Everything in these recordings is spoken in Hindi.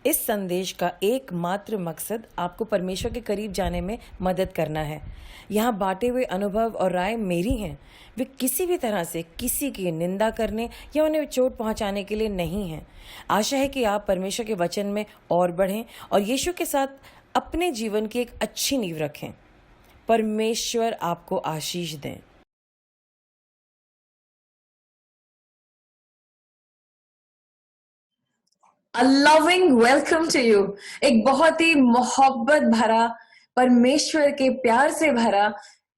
इस संदेश का एकमात्र मकसद आपको परमेश्वर के करीब जाने में मदद करना है। यहाँ बांटे हुए अनुभव और राय मेरी हैं। वे किसी भी तरह से किसी की निंदा करने या उन्हें चोट पहुँचाने के लिए नहीं हैं। आशा है कि आप परमेश्वर के वचन में और बढ़ें और यीशु के साथ अपने जीवन की एक अच्छी नींव रखें। परमेश्वर आपको आशीष दें। A loving welcome to you. एक बहुत ही मोहब्बत भरा, परमेश्वर के प्यार से भरा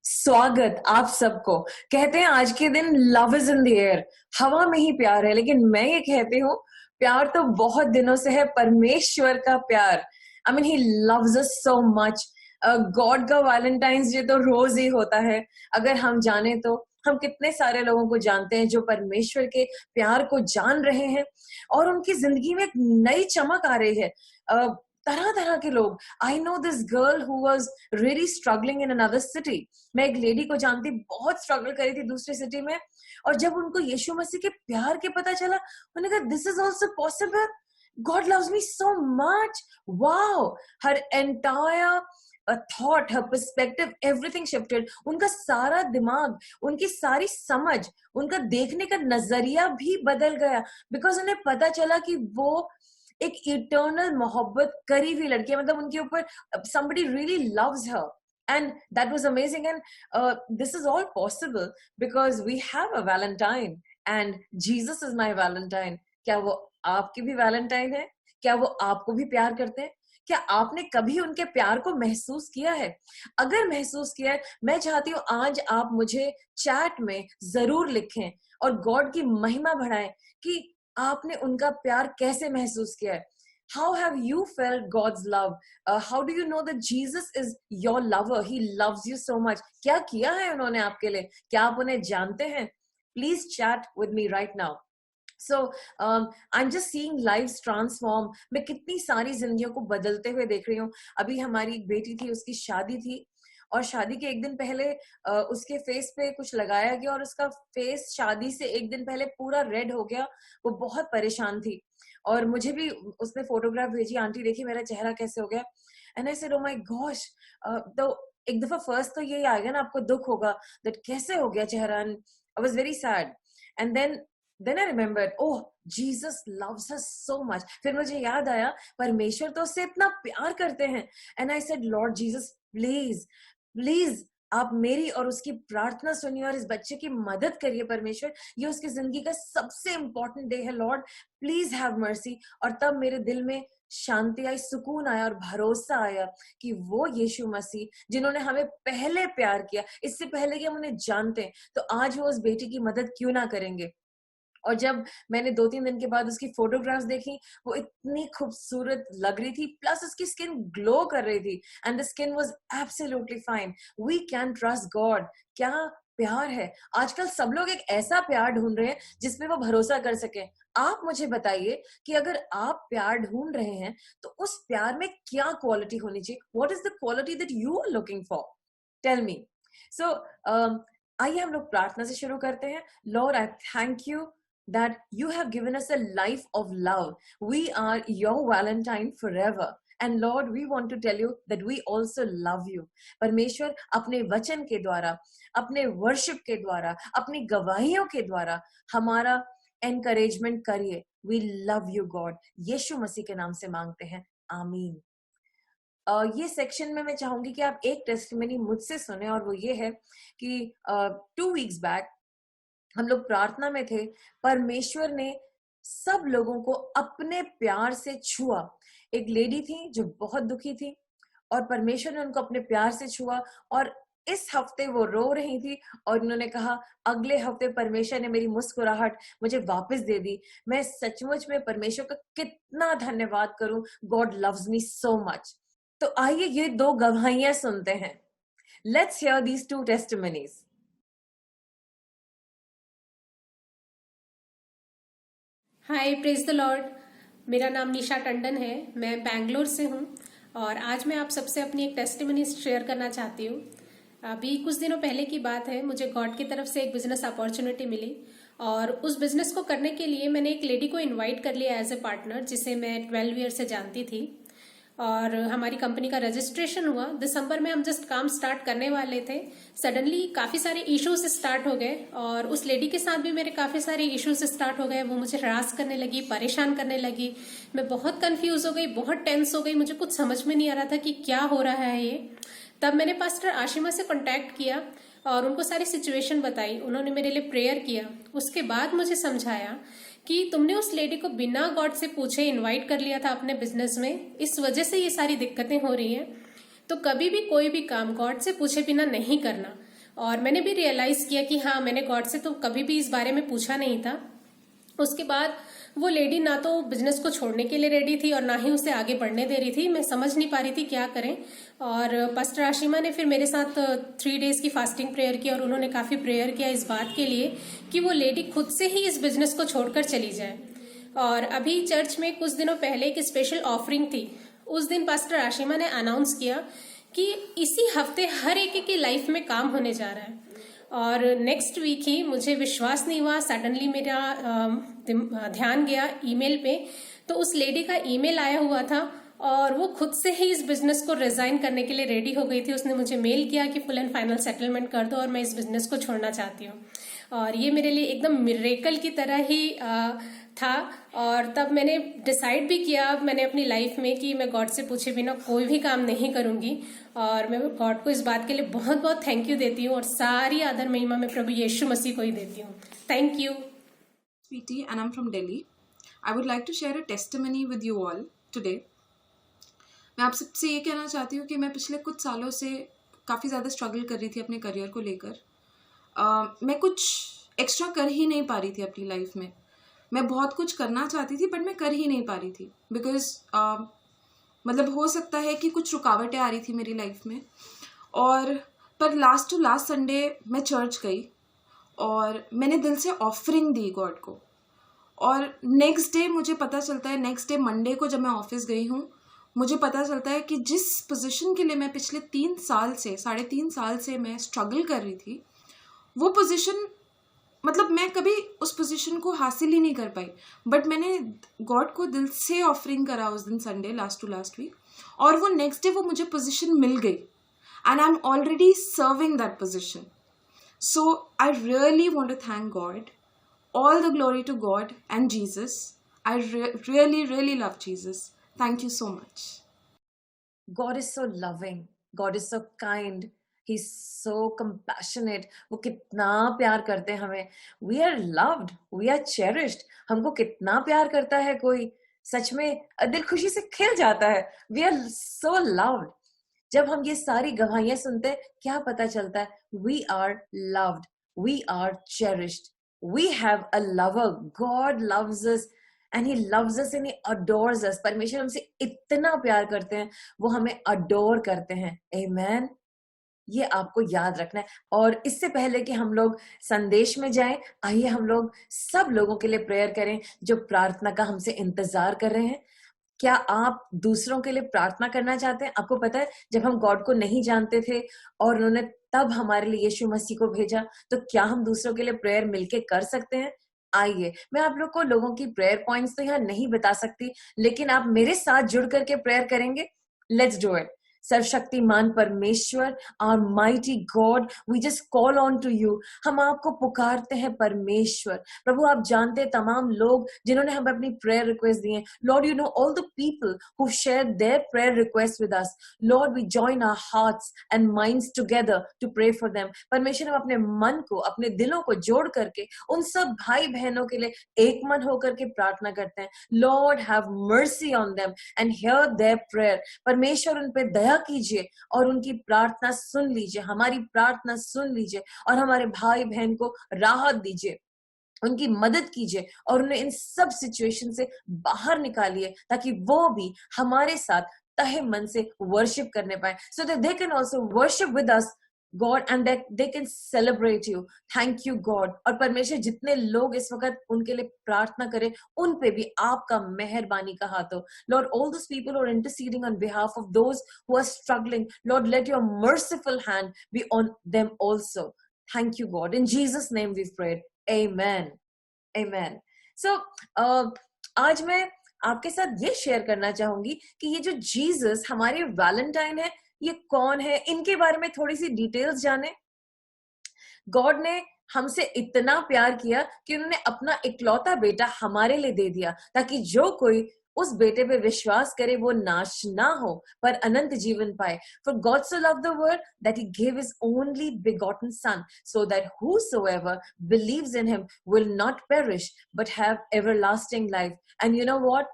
स्वागत आप सबको। कहते हैं आज के दिन love is in the air, हवा में ही प्यार है, लेकिन मैं ये कहती हूँ प्यार तो बहुत दिनों से है, परमेश्वर का प्यार। I mean he loves us so much. God का वैलेंटाइंस डे तो रोज ही होता है। अगर हम जाने तो हम कितने सारे लोगों को जानते हैं जो परमेश्वर के प्यार को जान रहे हैं और उनकी जिंदगी में एक नई चमक आ रही है। तरह तरह के लोग। I know this girl who was really struggling in another city. मैं एक लेडी को जानती, बहुत स्ट्रगल करी थी दूसरी सिटी में, और जब उनको यीशु मसीह के प्यार के पता चला, उन्होंने कहा this is also possible, God loves me so much. Wow. Her entire thought, her perspective, everything shifted. उनका सारा दिमाग, उनकी सारी समझ, उनका देखने का नजरिया भी बदल गया, बिकॉज उन्हें पता चला कि वो एक इटर्नल मोहब्बत करी हुई लड़की है। मतलब उनके ऊपर somebody really loves her. And that was amazing. And this is all possible because we have a Valentine and Jesus is my Valentine. क्या वो आपकी भी वैलेंटाइन है? क्या वो आपको भी प्यार करते हैं? क्या आपने कभी उनके प्यार को महसूस किया है? अगर महसूस किया है, मैं चाहती हूँ आज आप मुझे चैट में जरूर लिखें और गॉड की महिमा बढ़ाएं कि आपने उनका प्यार कैसे महसूस किया है। How have you felt God's love? How do you know that Jesus is your lover? He loves you so much. क्या किया है उन्होंने आपके लिए? क्या आप उन्हें जानते हैं? Please chat with me right now. So I'm just seeing lives transform. मैं कितनी सारी जिंदगियों को बदलते हुए देख रही हूँ। अभी हमारी एक बेटी थी, उसकी शादी थी और शादी के एक दिन पहले उसके फेस पे कुछ लगाया गया और उसका फेस शादी से एक दिन पहले पूरा रेड हो गया। वो बहुत परेशान थी और मुझे भी उसने फोटोग्राफ भेजी, आंटी देखिए मेरा चेहरा कैसे हो गया। And I said oh my gosh. तो एक दफा फर्स्ट तो यही आएगा ना, आपको दुख होगा दैट कैसे हो गया चेहरा। And I was very sad and then I remembered, oh, Jesus loves us so much. फिर मुझे याद आया परमेश्वर तो उससे इतना प्यार करते हैं। And I said, Lord Jesus, please, please, आप मेरी और उसकी प्रार्थना सुनिए और इस बच्चे की मदद करिए परमेश्वर। ये उसकी जिंदगी का सबसे इम्पोर्टेंट डे है, लॉर्ड प्लीज हैव मर्सी। और तब मेरे दिल में शांति आई, सुकून आया और भरोसा आया कि वो यीशु मसीह जिन्होंने हमें पहले प्यार किया, इससे पहले कि हम उन्हें जानते हैं, तो आज वो उस बेटी की मदद क्यों ना करेंगे। और जब मैंने 2-3 दिन के बाद उसकी फोटोग्राफ्स देखी, वो इतनी खूबसूरत लग रही थी, प्लस उसकी स्किन ग्लो कर रही थी and the skin was absolutely fine. We can trust God. क्या प्यार है। आजकल सब लोग एक ऐसा प्यार ढूंढ रहे हैं जिसमें वो भरोसा कर सके। आप मुझे बताइए कि अगर आप प्यार ढूंढ रहे हैं तो उस प्यार में क्या क्वालिटी होनी चाहिए? What is the quality that you are looking for? Tell me. So आइए हम लोग प्रार्थना से शुरू करते हैं। Lord, I thank you that you have given us a life of love. We are your Valentine forever. And Lord, we want to tell you that we also love you. परमेश्वर अपने वचन के द्वारा, अपने वर्शिप के द्वारा, अपनी गवाहियों के द्वारा हमारा एनकरेजमेंट करिए। We love you God. यीशु मसीह के नाम से मांगते हैं, आमीन। ये सेक्शन में मैं चाहूंगी कि आप एक टेस्टिमनी मुझसे सुने और वो ये है कि 2 weeks बैक हम लोग प्रार्थना में थे। परमेश्वर ने सब लोगों को अपने प्यार से छुआ। एक लेडी थी जो बहुत दुखी थी और परमेश्वर ने उनको अपने प्यार से छुआ और इस हफ्ते वो रो रही थी और उन्होंने कहा अगले हफ्ते परमेश्वर ने मेरी मुस्कुराहट मुझे वापस दे दी। मैं सचमुच में परमेश्वर का कितना धन्यवाद करूं। God loves me so much. तो आइए ये 2 गवाहियां सुनते हैं। Let's hear these 2 testimonies. Hi, praise the Lord. मेरा नाम निशा टंडन है, मैं बैंगलोर से हूँ और आज मैं आप सबसे अपनी एक टेस्टिमनी शेयर करना चाहती हूँ। अभी कुछ दिनों पहले की बात है, मुझे गॉड की तरफ से एक बिजनेस अपॉर्चुनिटी मिली और उस बिजनेस को करने के लिए मैंने एक लेडी को इनवाइट कर लिया एज ए पार्टनर, जिसे मैं 12 ईयर से जानती थी। और हमारी कंपनी का रजिस्ट्रेशन हुआ दिसंबर में। हम जस्ट काम स्टार्ट करने वाले थे, सडनली काफ़ी सारे इश्यूज स्टार्ट हो गए और उस लेडी के साथ भी मेरे काफ़ी सारे इश्यूज स्टार्ट हो गए। वो मुझे हरास करने लगी, परेशान करने लगी। मैं बहुत कंफ्यूज हो गई, बहुत टेंस हो गई, मुझे कुछ समझ में नहीं आ रहा था कि क्या हो रहा है ये। तब मैंने पास्टर आशिमा से कांटेक्ट किया और उनको सारी सिचुएशन बताई। उन्होंने मेरे लिए प्रेयर किया। उसके बाद मुझे समझाया कि तुमने उस लेडी को बिना गॉड से पूछे इनवाइट कर लिया था अपने बिजनेस में, इस वजह से ये सारी दिक्कतें हो रही हैं। तो कभी भी कोई भी काम गॉड से पूछे बिना नहीं करना। और मैंने भी रियलाइज किया कि हाँ, मैंने गॉड से तो कभी भी इस बारे में पूछा नहीं था। उसके बाद वो लेडी ना तो बिजनेस को छोड़ने के लिए रेडी थी और ना ही उसे आगे बढ़ने दे रही थी। मैं समझ नहीं पा रही थी क्या करें। और पास्टर आशिमा ने फिर मेरे साथ 3 डेज की फास्टिंग प्रेयर की और उन्होंने काफ़ी प्रेयर किया इस बात के लिए कि वो लेडी खुद से ही इस बिजनेस को छोड़कर चली जाए। और अभी चर्च में कुछ दिनों पहले एक स्पेशल ऑफरिंग थी। उस दिन पास्टर आशिमा ने अनाउंस किया कि इसी हफ्ते हर एक की लाइफ में काम होने जा रहा है। और नेक्स्ट वीक ही, मुझे विश्वास नहीं हुआ, सडनली मेरा ध्यान गया ईमेल पे। तो उस लेडी का ईमेल आया हुआ था और वो खुद से ही इस बिजनेस को रिजाइन करने के लिए रेडी हो गई थी। उसने मुझे मेल किया कि फुल एंड फाइनल सेटलमेंट कर दो और मैं इस बिजनेस को छोड़ना चाहती हूँ। और ये मेरे लिए एकदम मिरेकल की तरह ही था। और तब मैंने डिसाइड भी किया, मैंने अपनी लाइफ में, कि मैं गॉड से पूछे बिना कोई भी काम नहीं करूंगी। और मैं गॉड को इस बात के लिए बहुत बहुत थैंक यू देती हूँ और सारी आदर महिमा मैं प्रभु यीशु मसीह को ही देती हूँ। Thank you. Sweetie, and I'm from Delhi. I would like to share a testimony with you all today. मैं आप सबसे ये कहना चाहती हूँ कि मैं पिछले कुछ सालों से काफ़ी ज़्यादा स्ट्रगल कर रही थी अपने करियर को लेकर। मैं कुछ एक्स्ट्रा कर ही नहीं पा रही थी अपनी लाइफ में। मैं बहुत कुछ करना चाहती थी बट मैं कर ही नहीं पा रही थी बिकॉज मतलब हो सकता है कि कुछ रुकावटें आ रही थी मेरी लाइफ में। और पर लास्ट टू लास्ट संडे मैं चर्च गई और मैंने दिल से ऑफरिंग दी गॉड को। और नेक्स्ट डे मुझे पता चलता है, नेक्स्ट डे मंडे को जब मैं ऑफिस गई हूँ, मुझे पता चलता है कि जिस पोजीशन के लिए मैं पिछले 3 साल से, 3.5 साल से मैं स्ट्रगल कर रही थी, वो पोजीशन, मतलब मैं कभी उस पोजीशन को हासिल ही नहीं कर पाई। बट मैंने गॉड को दिल से ऑफरिंग करा उस दिन Sunday, last to last week, और वो नेक्स्ट डे वो मुझे पोजीशन मिल गई and I am already serving that position. So I really want to thank God. All the glory to God and Jesus. I really love Jesus. Thank you so much. God is so loving. God is so kind. He's so compassionate. वो कितना प्यार करते हैं हमें. We are loved. We are cherished. हमको कितना प्यार करता है कोई. सच में दिल खुशी से खिल जाता है. We are so loved. जब हम ये सारी गवाहियां सुनते हैं, क्या पता चलता है? We are loved. We are cherished. We have a lover. God loves us and He loves us and He adores us. परमेश्वर हमसे इतना प्यार करते हैं, वो हमें adore करते हैं. Amen. ये आपको याद रखना है। और इससे पहले कि हम लोग संदेश में जाएं, आइए हम लोग सब लोगों के लिए प्रेयर करें जो प्रार्थना का हमसे इंतजार कर रहे हैं। क्या आप दूसरों के लिए प्रार्थना करना चाहते हैं? आपको पता है, जब हम गॉड को नहीं जानते थे और उन्होंने तब हमारे लिए यीशु मसीह को भेजा, तो क्या हम दूसरों के लिए प्रेयर मिलके कर सकते हैं? आइए, मैं आप लोग को लोगों की प्रेयर पॉइंट्स तो यहाँ नहीं बता सकती, लेकिन आप मेरे साथ जुड़ करके प्रेयर करेंगे। Let's do it. सर्वशक्तिमान परमेश्वर, our mighty God, we just call on to you. हम आपको पुकारते हैं परमेश्वर। प्रभु, आप जानते हैं तमाम लोग जिन्होंने हमें अपनी प्रेयर रिक्वेस्ट दी है। Lord, you know all the people who share their prayer request with us. Lord, we join our hearts and minds together to pray for them. परमेश्वर, हम अपने मन को, अपने दिलों को जोड़ करके उन सब भाई बहनों के लिए एक मन होकर के प्रार्थना करते हैं। Lord, have mercy on them and hear their prayer. परमेश्वर, उन पे दया कीजिए और उनकी प्रार्थना सुन लीजिए, हमारी प्रार्थना सुन लीजिए और हमारे भाई बहन को राहत दीजिए, उनकी मदद कीजिए और उन्हें इन सब सिचुएशन से बाहर निकालिए, ताकि वो भी हमारे साथ तहे मन से वर्शिप करने पाए, so that they can also worship with us God, and that they can celebrate you. Thank you God. और परमेश्वर जितने लोग इस वक्त उनके लिए प्रार्थना करें, उन पे भी आपका मेहरबानी का हाथ हो. Lord, all those people who are interceding on behalf of those who are struggling, Lord, let your merciful hand be on them also. Thank you God. In Jesus' name we've prayed. Amen. Amen. So, आज मैं आपके साथ ये शेयर करना चाहूंगी कि ये जो जीसस हमारे वैलेंटाइन है, ये कौन है, इनके बारे में थोड़ी सी डिटेल्स जाने. गॉड ने हमसे इतना प्यार किया कि उन्होंने अपना इकलौता बेटा हमारे लिए दे दिया, ताकि जो कोई उस बेटे पे विश्वास करे वो नाश ना हो पर अनंत जीवन पाए. For God so loved the world that he gave his only begotten son, so that whosoever believes in him will not perish but have everlasting life. And you know what?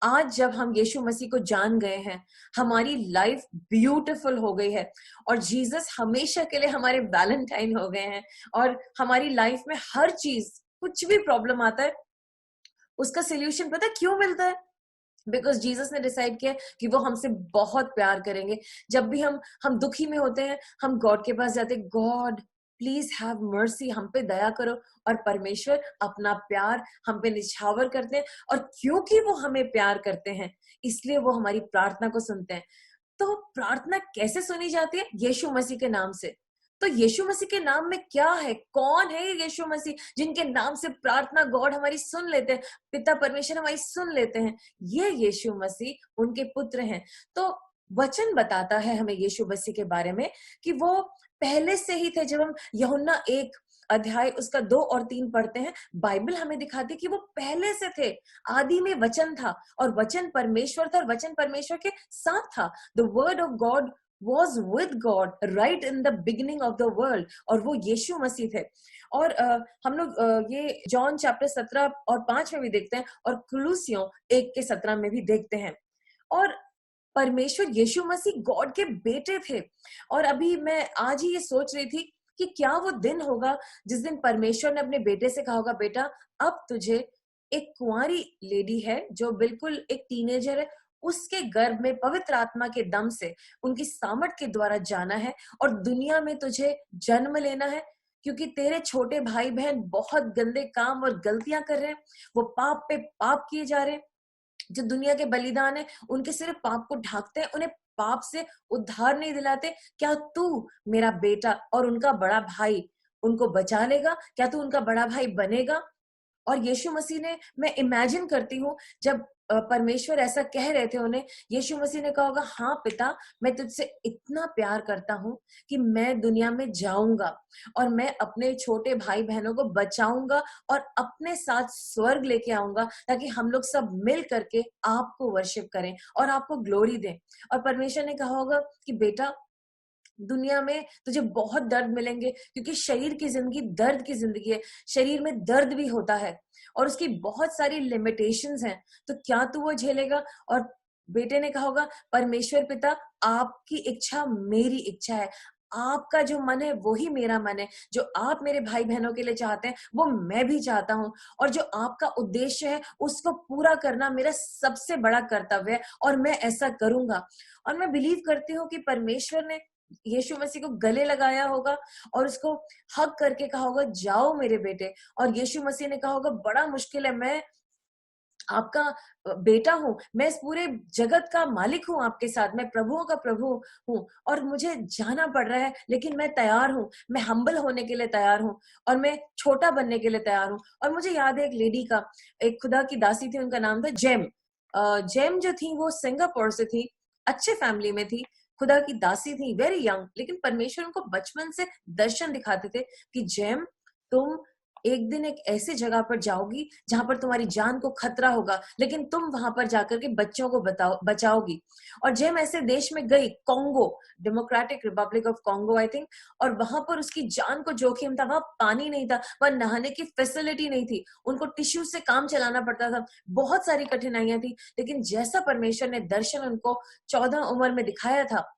आज जब हम यीशु मसीह को जान गए हैं, हमारी लाइफ ब्यूटीफुल हो गई है और जीसस हमेशा के लिए हमारे वैलेंटाइन हो गए हैं. और हमारी लाइफ में हर चीज, कुछ भी प्रॉब्लम आता है, उसका सोल्यूशन पता है क्यों मिलता है? बिकॉज जीसस ने डिसाइड किया कि वो हमसे बहुत प्यार करेंगे. जब भी हम दुखी में होते हैं, हम गॉड के पास जाते, गॉड प्लीज हैव मर्सी, हम पे दया करो. और परमेश्वर अपना प्यार हम पे निछावर करते हैं, और क्योंकि वो हमें प्यार करते हैं इसलिए वो हमारी प्रार्थना को सुनते हैं. तो प्रार्थना कैसे सुनी जाती है? यीशु मसीह के नाम से. तो यीशु मसीह के नाम में क्या है? कौन है यीशु मसीह जिनके नाम से प्रार्थना गॉड हमारी सुन लेते हैं, पिता परमेश्वर हमारी सुन लेते हैं? ये यीशु मसीह उनके पुत्र हैं. तो वचन बताता है हमें यीशु मसीह के बारे में कि वो पहले से ही थे. जब हम यूहन्ना 1 अध्याय उसका 2 और 3 पढ़ते हैं, बाइबल हमें दिखाती है कि वो पहले से थे. आदि में वचन था और वचन परमेश्वर था और वचन परमेश्वर के साथ था. The word of God was with God right in the beginning of the world, और वो यीशु मसीह थे. और हम लोग ये जॉन चैप्टर 17 और 5 में भी देखते हैं और कुलुसियों 1 के 17 में भी देखते हैं. और परमेश्वर यीशु मसीह गॉड के बेटे थे. और अभी मैं आज ही ये सोच रही थी कि क्या वो दिन होगा जिस दिन परमेश्वर ने अपने बेटे से कहा होगा, बेटा अब तुझे एक कुंवारी लेडी है जो बिल्कुल एक टीनेजर है, उसके गर्भ में पवित्र आत्मा के दम से उनकी सामर्थ के द्वारा जाना है और दुनिया में तुझे जन्म लेना है, क्योंकि तेरे छोटे भाई बहन बहुत गंदे काम और गलतियां कर रहे हैं. वो पाप पे पाप किए जा रहे हैं. जो दुनिया के बलिदान है उनके सिर्फ पाप को ढांकते हैं, उन्हें पाप से उद्धार नहीं दिलाते. क्या तू मेरा बेटा और उनका बड़ा भाई उनको बचा लेगा? क्या तू उनका बड़ा भाई बनेगा? और यीशु मसीह ने, मैं इमेजिन करती हूँ जब परमेश्वर ऐसा कह रहे थे उन्हें, यीशु मसीह ने कहा होगा, हाँ पिता मैं तुझसे इतना प्यार करता हूँ कि मैं दुनिया में जाऊंगा और मैं अपने छोटे भाई बहनों को बचाऊंगा और अपने साथ स्वर्ग लेके आऊंगा, ताकि हम लोग सब मिल करके आपको वर्शिप करें और आपको ग्लोरी दें. और परमेश्वर ने कहा होगा कि बेटा दुनिया में तुझे बहुत दर्द मिलेंगे, क्योंकि शरीर की जिंदगी दर्द की जिंदगी है. शरीर में दर्द भी होता है और उसकी बहुत सारी लिमिटेशंस हैं. तो क्या तू वो झेलेगा? और बेटे ने कहा होगा, परमेश्वर पिता आपकी इच्छा मेरी इच्छा है, आपका जो मन है वही मेरा मन है. जो आप मेरे भाई बहनों के लिए चाहते हैं वो मैं भी चाहता हूँ, और जो आपका उद्देश्य है उसको पूरा करना मेरा सबसे बड़ा कर्तव्य है और मैं ऐसा करूंगा. और मैं बिलीव करती हूँ कि परमेश्वर ने यीशु मसीह को गले लगाया होगा और उसको हग करके कहा होगा, जाओ मेरे बेटे. और यीशु मसीह ने कहा होगा, बड़ा मुश्किल है, मैं आपका बेटा हूं, मैं इस पूरे जगत का मालिक हूं आपके साथ, मैं प्रभुओं का प्रभु हूं और मुझे जाना पड़ रहा है, लेकिन मैं तैयार हूं, मैं हम्बल होने के लिए तैयार हूं और मैं छोटा बनने के लिए तैयार हूं. और मुझे याद है एक लेडी का, एक खुदा की दासी थी, उनका नाम था जेम. जेम जो थी वो सिंगापुर से थी, अच्छे फैमिली में थी, खुदा की दासी थी, वेरी यंग. लेकिन परमेश्वर उनको बचपन से दर्शन दिखाते थे कि जेम तुम एक दिन एक ऐसी जगह पर जाओगी जहां पर तुम्हारी जान को खतरा होगा, लेकिन तुम वहां पर जाकर के बच्चों को बचाओगी. और जेम ऐसे देश में गई, Congo, democratic Republic of Congo I think, और वहां पर उसकी जान को जोखिम था. वहां पानी नहीं था, वहां नहाने की फैसिलिटी नहीं थी, उनको टिश्यू से काम चलाना पड़ता था, बहुत सारी कठिनाइयां थी. लेकिन जैसा परमेश्वर ने दर्शन उनको 14 उम्र में दिखाया था,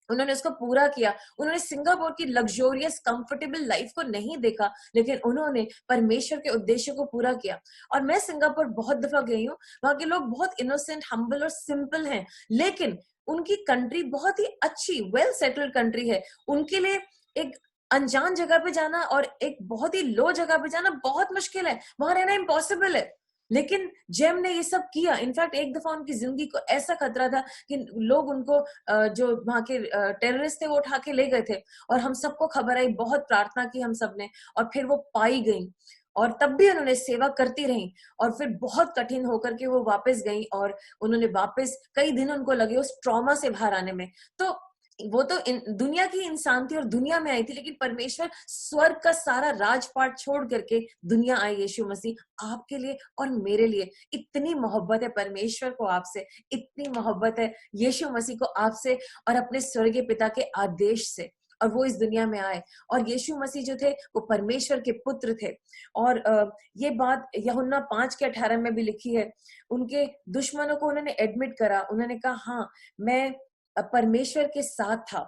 उन्होंने उसको पूरा किया. उन्होंने सिंगापुर की लग्जोरियस कंफर्टेबल लाइफ को नहीं देखा, लेकिन उन्होंने परमेश्वर के उद्देश्य को पूरा किया. और मैं सिंगापुर बहुत दफा गई हूँ, वहां के लोग बहुत इनोसेंट, हम्बल और सिंपल हैं, लेकिन उनकी कंट्री बहुत ही अच्छी, वेल सेटल्ड कंट्री है. उनके लिए एक अनजान जगह पे जाना और एक बहुत ही लो जगह पे जाना बहुत मुश्किल है, वहां रहना इम्पॉसिबल है। लेकिन जेम ने ये सब किया। इनफैक्ट एक दफा उनकी जिंदगी को ऐसा खतरा था कि लोग उनको जो वहां के टेररिस्ट थे वो उठा के ले गए थे, और हम सबको खबर आई, बहुत प्रार्थना की हम सब ने, और फिर वो पाई गई, और तब भी उन्होंने सेवा करती रही, और फिर बहुत कठिन होकर के वो वापस गई, और उन्होंने वापस कई दिन उनको लगे उस ट्रॉमा से बाहर आने में। तो वो तो दुनिया की इंसान थी और दुनिया में आई थी, लेकिन परमेश्वर स्वर्ग का सारा राजपाट छोड़ करके दुनिया आई, यीशु मसीह आपके लिए और मेरे लिए। इतनी मोहब्बत है परमेश्वर को आपसे, इतनी मोहब्बत है यीशु मसीह को आपसे और अपने स्वर्गीय पिता के आदेश से, और वो इस दुनिया में आए। और यीशु मसीह जो थे वो परमेश्वर के पुत्र थे। और ये बात यूहन्ना 5:18 में भी लिखी है। उनके दुश्मनों को उन्होंने एडमिट करा, उन्होंने कहा हाँ मैं परमेश्वर के साथ था।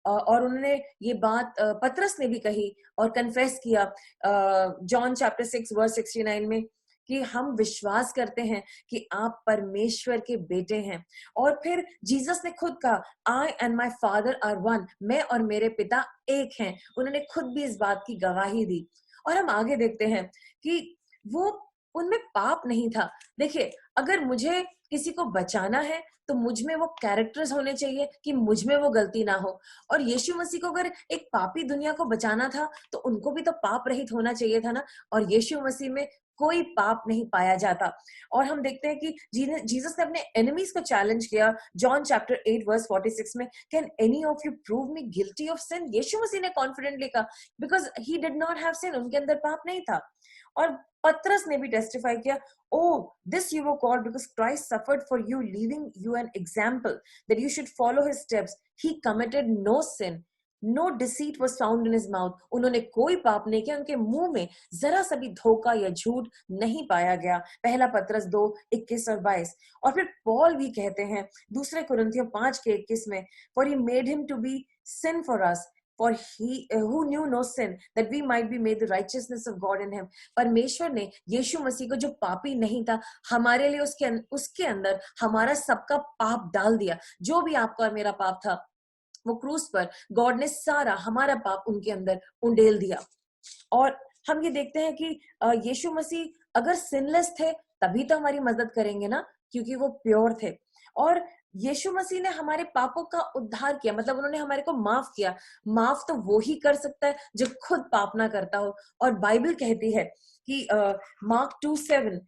और उन्होंने ये बात पतरस ने भी कही और कन्फेस किया जॉन चैप्टर 6 वर्स 69 में, कि हम विश्वास करते हैं कि आप परमेश्वर के बेटे हैं। और फिर जीसस ने खुद कहा I and my father are one, मैं और मेरे पिता एक हैं। उन्होंने खुद भी इस बात की गवाही दी। और हम आगे देखते हैं कि वो उनमें पाप नहीं था। देखिए, अगर मुझे किसी को बचाना है तो मुझ में वो कैरेक्टर्स होने चाहिए कि मुझ में वो गलती ना हो। और यीशु मसीह को अगर एक पापी दुनिया को बचाना था तो उनको भी तो पाप रहित होना चाहिए था ना, और यीशु मसीह में कोई पाप नहीं पाया जाता। और हम देखते हैं कि जीसस ने अपने एनिमीज को चैलेंज किया जॉन चैप्टर 8 वर्स 46 में, can any of you prove me guilty of sin. यीशु मसीह ने कॉन्फिडेंटली कहा, because he did not have sin, उनके अंदर पाप नहीं था। और पतरस ने भी टेस्टिफाई किया, oh this you were called because Christ suffered for you, leaving you an example that you should follow his steps. He committed no sin, no deceit was found in his mouth. उन्होंने कोई पाप नहीं किया, उनके मुंह में जरा सा भी धोखा या झूठ नहीं पाया गया। पहला पतरस 2:21 और 22। और फिर पॉल भी कहते हैं दूसरे कुरिन्थियों 5:21 में, for he made him to be sin for us, for he who knew no sin, that we might be made the righteousness of God in him. परमेश्वर ने यीशु मसीह को जो पापी नहीं था हमारे लिए उसके अंदर हमारा सबका पाप डाल दिया। जो भी आपका और मेरा पाप था वो क्रूस पर गॉड ने सारा हमारा पाप उनके अंदर उंडेल दिया। और हम ये देखते हैं कि यीशु मसीह अगर सिनलेस थे तभी तो हमारी मदद करेंगे ना, क्योंकि वो प्योर थे। और यीशु मसीह ने हमारे पापों का उद्धार किया, मतलब उन्होंने हमारे को माफ किया। माफ तो वो ही कर सकता है जो खुद पाप ना करता हो। और बाइबल कहती है कि mark 2:7,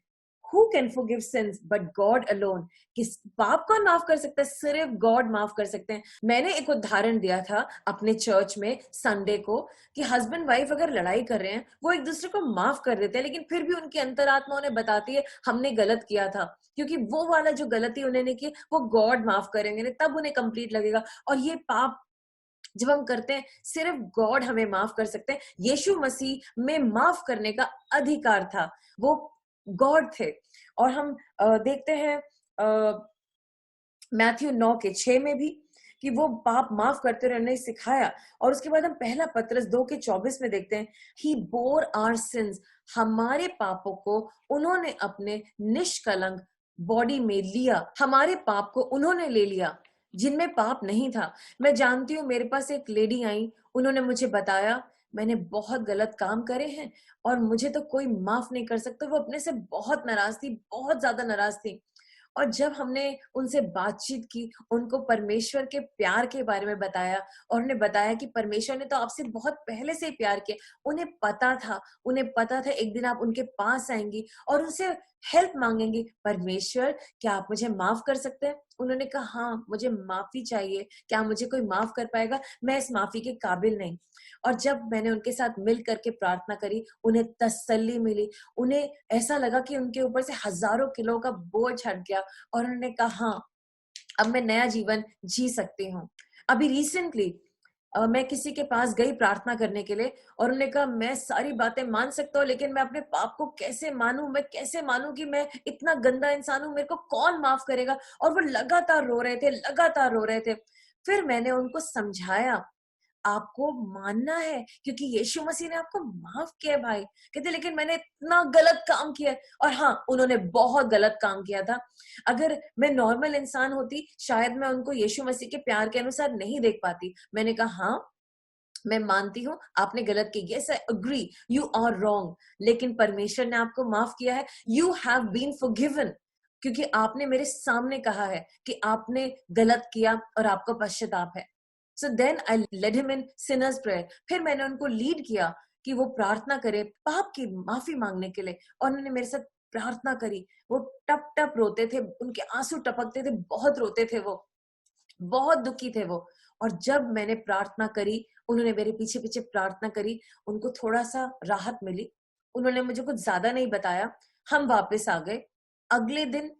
Who can forgive sins but God alone? किस पाप कौन माफ कर सकता है? सिर्फ गॉड माफ कर सकते हैं। मैंने एक उदाहरण दिया था अपने चर्च में संडे को कि हस्बैंड वाइफ अगर लड़ाई कर रहे हैं वो एक दूसरे को माफ कर देते हैं, लेकिन फिर भी उनकी अंतरात्मा उन्हें बताती है हमने गलत किया था, क्योंकि वो वाला जो गलती उन्होंने की वो गॉड माफ करेंगे, तब उन्हें कंप्लीट लगेगा। और ये पाप जब हम करते हैं सिर्फ गॉड हमें माफ कर सकते हैं। यीशु मसीह में माफ करने का अधिकार था, वो गॉड थे। और हम देखते हैं मैथ्यू 9:6 में भी कि वो पाप माफ करते रहे, उन्हें सिखाया। और उसके बाद हम पहला पतरस 2:24 में देखते हैं, ही बोर आवर सिंस, हमारे पापों को उन्होंने अपने निष्कलंक बॉडी में लिया। हमारे पाप को उन्होंने ले लिया जिनमें पाप नहीं था। मैं जानती हूँ, मेरे पास एक लेडी आई, उन्होंने मुझे बताया मैंने बहुत गलत काम करे हैं और मुझे तो कोई माफ नहीं कर सकता। वो अपने से बहुत नाराज थी, बहुत ज्यादा नाराज थी। और जब हमने उनसे बातचीत की, उनको परमेश्वर के प्यार के बारे में बताया और उन्हें बताया कि परमेश्वर ने तो आपसे बहुत पहले से ही प्यार किया। उन्हें पता था एक दिन आप उनके पास आएंगी और उनसे हेल्प मांगेंगी, परमेश्वर क्या आप मुझे माफ कर सकते हैं? उन्होंने कहा हाँ मुझे माफी चाहिए, क्या मुझे कोई माफ कर पाएगा? मैं इस माफी के काबिल नहीं। और जब मैंने उनके साथ मिल करके प्रार्थना करी, उन्हें तसल्ली मिली, उन्हें ऐसा लगा कि उनके ऊपर से हजारों किलो का बोझ हट गया और उन्होंने कहा हाँ अब मैं नया जीवन जी सकती हूँ। अभी रिसेंटली मैं किसी के पास गई प्रार्थना करने के लिए और उन्होंने कहा मैं सारी बातें मान सकता हूँ लेकिन मैं अपने पाप को कैसे मानूं, मैं कैसे मानूं कि मैं इतना गंदा इंसान हूं, मेरे को कौन माफ करेगा? और वो लगातार रो रहे थे। फिर मैंने उनको समझाया आपको मानना है क्योंकि यीशु मसीह ने आपको माफ किया भाई। कहते लेकिन मैंने इतना गलत काम किया है। और हाँ उन्होंने बहुत गलत काम किया था। अगर मैं नॉर्मल इंसान होती शायद मैं उनको यीशु मसीह के प्यार के अनुसार नहीं देख पाती। मैंने कहा हाँ मैं मानती हूँ आपने गलत की, yes I agree, you are wrong, लेकिन परमेश्वर ने आपको माफ किया है, यू हैव बीन फॉरगिवन, क्योंकि आपने मेरे सामने कहा है कि आपने गलत किया और आपको पश्चाताप है। So then I led him in sinners prayer. फिर मैंने उनको लीड किया कि वो प्रार्थना करे पाप की माफी मांगने के लिए, और उन्होंने मेरे साथ प्रार्थना करी। वो टप टप रोते थे, उनके आंसू टपकते थे, बहुत रोते थे, वो बहुत दुखी थे वो। और जब मैंने प्रार्थना करी, उन्होंने मेरे पीछे पीछे प्रार्थना करी, उनको थोड़ा सा राहत मिली, उन्होंने मुझे कुछ ज्यादा नहीं बताया, हम वापस आ गए। अगले दिन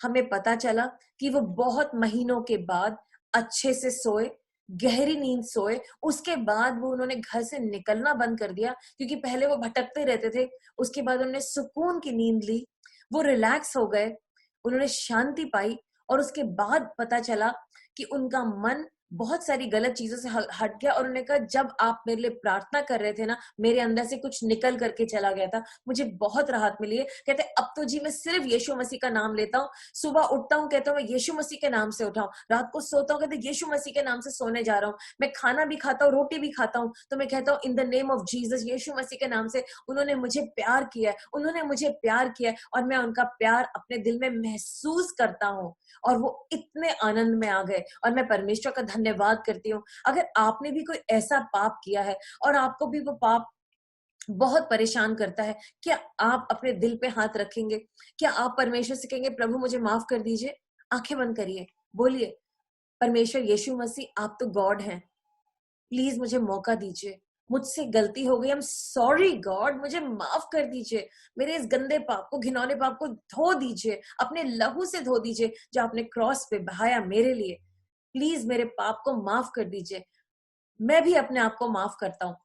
हमें पता चला कि वो बहुत महीनों के बाद अच्छे से सोए, गहरी नींद सोए। उसके बाद वो उन्होंने घर से निकलना बंद कर दिया, क्योंकि पहले वो भटकते रहते थे। उसके बाद उन्होंने सुकून की नींद ली, वो रिलैक्स हो गए, उन्होंने शांति पाई। और उसके बाद पता चला कि उनका मन बहुत सारी गलत चीजों से हट गया, और उन्होंने कहा जब आप मेरे लिए प्रार्थना कर रहे थे ना, मेरे अंदर से कुछ निकल करके चला गया था, मुझे बहुत राहत मिली है। कहते अब तो जी मैं सिर्फ यीशु मसीह का नाम लेता हूँ, सुबह उठता हूँ कहता हूँ मैं यीशु मसीह के नाम से उठाऊं, रात को सोता हूँ कहते यीशु मसीह के नाम से सोने जा रहा हूँ, मैं खाना भी खाता हूँ, रोटी भी खाता हूँ तो मैं कहता हूँ in the name of Jesus, यीशु मसीह के नाम से उन्होंने मुझे प्यार किया, उन्होंने मुझे प्यार किया, और मैं उनका प्यार अपने दिल में महसूस करता हूँ। और वो इतने आनंद में आ गए, और मैं परमेश्वर का धन्यवाद करती हूँ। अगर आपने भी कोई ऐसा पाप किया है और आपको भी वो पाप बहुत परेशान करता है, क्या आप अपने दिल पे हाथ रखेंगे? क्या आप परमेश्वर से कहेंगे प्रभु मुझे माफ कर दीजिए? आंखें बंद करिए, बोलिए परमेश्वर यीशु मसीह आप तो गॉड हैं, प्लीज मुझे मौका दीजिए, मुझसे गलती हो गई, आई एम सॉरी गॉड, मुझे माफ कर दीजिए, मेरे इस गंदे पाप को, घिनौने पाप को धो दीजिए, अपने लहू से धो दीजिए जो आपने क्रॉस पे बहाया मेरे लिए। प्लीज मेरे पाप को माफ कर दीजिए। मैं भी अपने आप को माफ करता हूँ,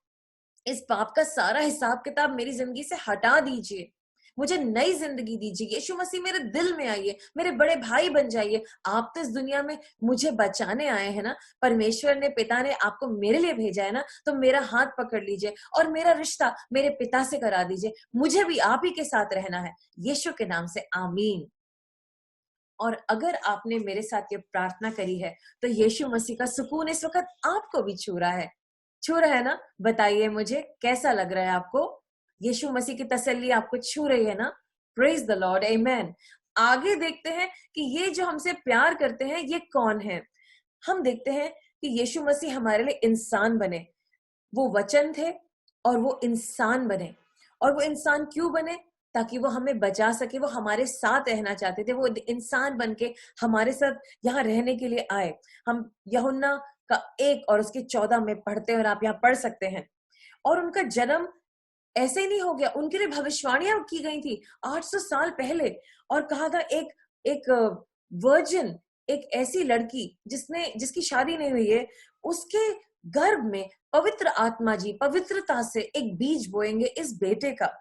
इस पाप का सारा हिसाब किताब मेरी जिंदगी से हटा दीजिए, मुझे नई जिंदगी दीजिए। यीशु मसीह मेरे दिल में आइए, मेरे बड़े भाई बन जाइए। आप तो इस दुनिया में मुझे बचाने आए हैं ना, परमेश्वर ने, पिता ने आपको मेरे लिए भेजा है ना, तो मेरा हाथ पकड़ लीजिए और मेरा रिश्ता मेरे पिता से करा दीजिए। मुझे भी आप ही के साथ रहना है, यीशु के नाम से आमीन। और अगर आपने मेरे साथ ये प्रार्थना करी है तो यीशु मसीह का सुकून इस वक्त आपको भी छू रहा है, छू रहा है ना? बताइए मुझे कैसा लग रहा है आपको? यीशु मसीह की तसल्ली आपको छू रही है ना? प्रेज द लॉर्ड, आमेन। आगे देखते हैं कि ये जो हमसे प्यार करते हैं ये कौन है। हम देखते हैं कि यीशु मसीह हमारे लिए इंसान बने, वो वचन थे और वो इंसान बने। और वो इंसान क्यों बने? ताकि वो हमें बचा सके, वो हमारे साथ रहना चाहते थे, वो इंसान बनके हमारे साथ यहाँ रहने के लिए आए। हम यूहन्ना का 1 और उसके 14 में पढ़ते हैं, और आप यहाँ पढ़ सकते हैं। और उनका जन्म ऐसे ही नहीं हो गया, उनके लिए भविष्यवाणियां की गई थी 800 साल पहले, और कहा था एक एक वर्जिन, एक ऐसी लड़की जिसकी शादी नहीं हुई है, उसके गर्भ में पवित्र आत्मा जी पवित्रता से एक बीज बोएंगे इस बेटे का,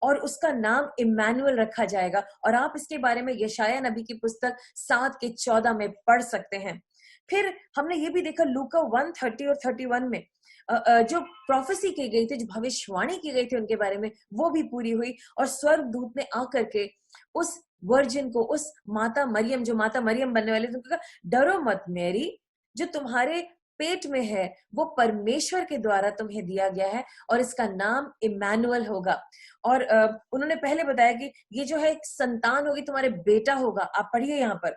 और उसका नाम इम्मानुएल रखा जाएगा। और आप इसके बारे में यशाया नबी की पुस्तक 7 के 14 में पढ़ सकते हैं। फिर हमने ये भी देखा लूका 1:30 और 31 में जो प्रोफेसी की गई थी, जो भविष्यवाणी की गई थी उनके बारे में, वो भी पूरी हुई। और स्वर्गदूत ने आकर के उस वर्जिन को, उस माता मरियम, जो माता मरियम बनने वाली थी, उनको कहा डरो मत मैरी, जो तुम्हारे पेट में है वो परमेश्वर के द्वारा तुम्हें दिया गया है, और इसका नाम इम्मानुएल होगा। और उन्होंने पहले बताया कि ये जो है एक संतान होगी, तुम्हारे बेटा होगा। आप पढ़िए यहाँ पर।